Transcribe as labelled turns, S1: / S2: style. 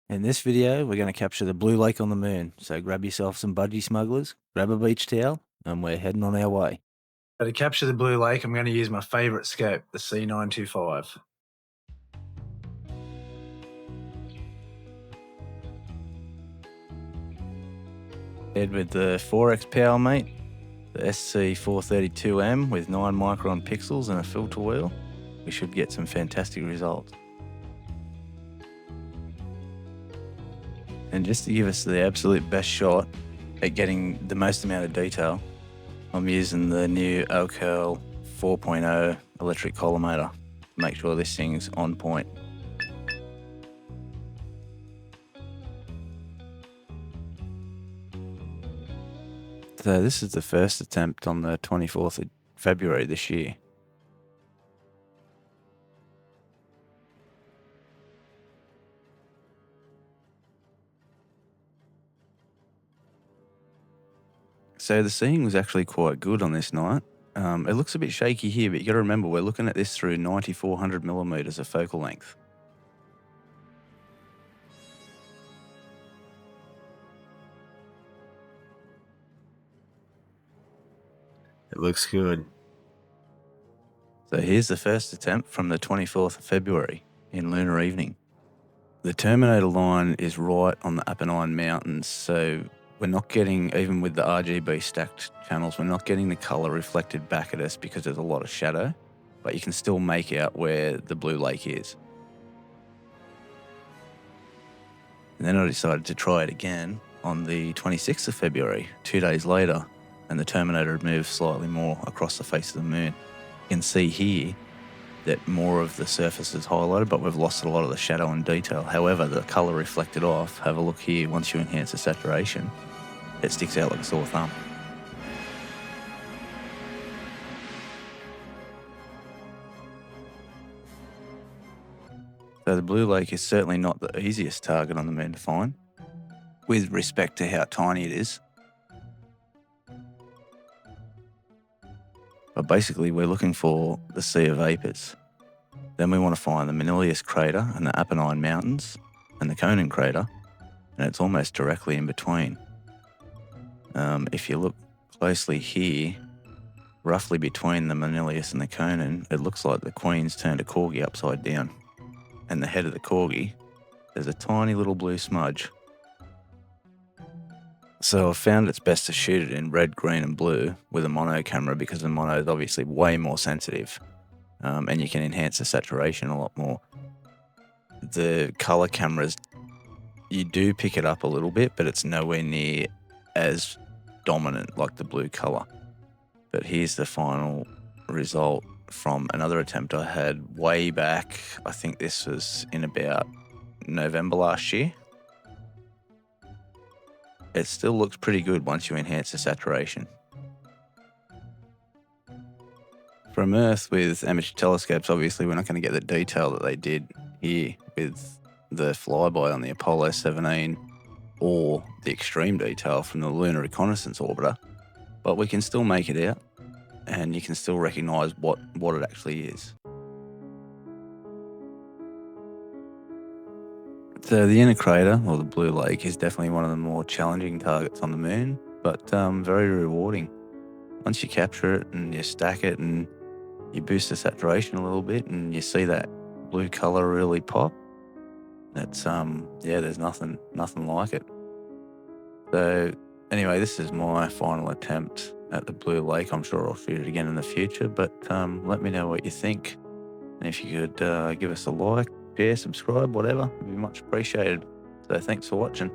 S1: In this video, we're going to capture the blue lake on the moon. So grab yourself some budgie smugglers, grab a beach towel, and we're heading on our way. So to capture the blue lake, I'm going to use my favourite scope, the C925. Head with the 4X power mate, the SC432M with 9 micron pixels and a filter wheel. We should get some fantastic results. And just to give us the absolute best shot at getting the most amount of detail, I'm using the new Alcal 4.0 electric collimator to make sure this thing's on point. So this is the first attempt on the 24th of February this year. So the seeing was actually quite good on this night. It looks a bit shaky here, but you got to remember we're looking at this through 9400 millimeters of focal length. It looks good. So here's the first attempt from the 24th of February in lunar evening. The terminator line is right on the Apennine Mountains, so we're not getting, even with the RGB stacked channels, we're not getting the colour reflected back at us because there's a lot of shadow, but you can still make out where the blue lake is. And then I decided to try it again on the 26th of February, 2 days later, and the terminator had moved slightly more across the face of the moon. You can see here that more of the surface is highlighted, but we've lost a lot of the shadow and detail. However, the colour reflected off, have a look here, once you enhance the saturation, it sticks out like a sore thumb. So the blue lake is certainly not the easiest target on the moon to find, with respect to how tiny it is. But basically we're looking for the Sea of Vapors. Then we want to find the Manilius crater and the Apennine Mountains and the Conan crater, and it's almost directly in between. If you look closely here, roughly between the Manilius and the Conan, it looks like the Queen's turned a corgi upside down. And the head of the corgi, there's a tiny little blue smudge. So I've found it's best to shoot it in red, green and blue with a mono camera because the mono is obviously way more sensitive, and you can enhance the saturation a lot more. The color cameras, you do pick it up a little bit, but it's nowhere near as dominant like the blue color. But here's the final result from another attempt I had way back. I think this was in about November last year. It still looks pretty good once you enhance the saturation. From Earth with amateur telescopes, obviously we're not going to get the detail that they did here with the flyby on the Apollo 17 or the extreme detail from the Lunar Reconnaissance Orbiter, but we can still make it out and you can still recognise what it actually is. So the inner crater, or the blue lake, is definitely one of the more challenging targets on the moon, but very rewarding. Once you capture it and you stack it and you boost the saturation a little bit and you see that blue colour really pop, that's, there's nothing like it. So anyway, this is my final attempt at the blue lake. I'm sure I'll shoot it again in the future, but let me know what you think. And if you could give us a like, share, subscribe, whatever, it'd be much appreciated. So thanks for watching.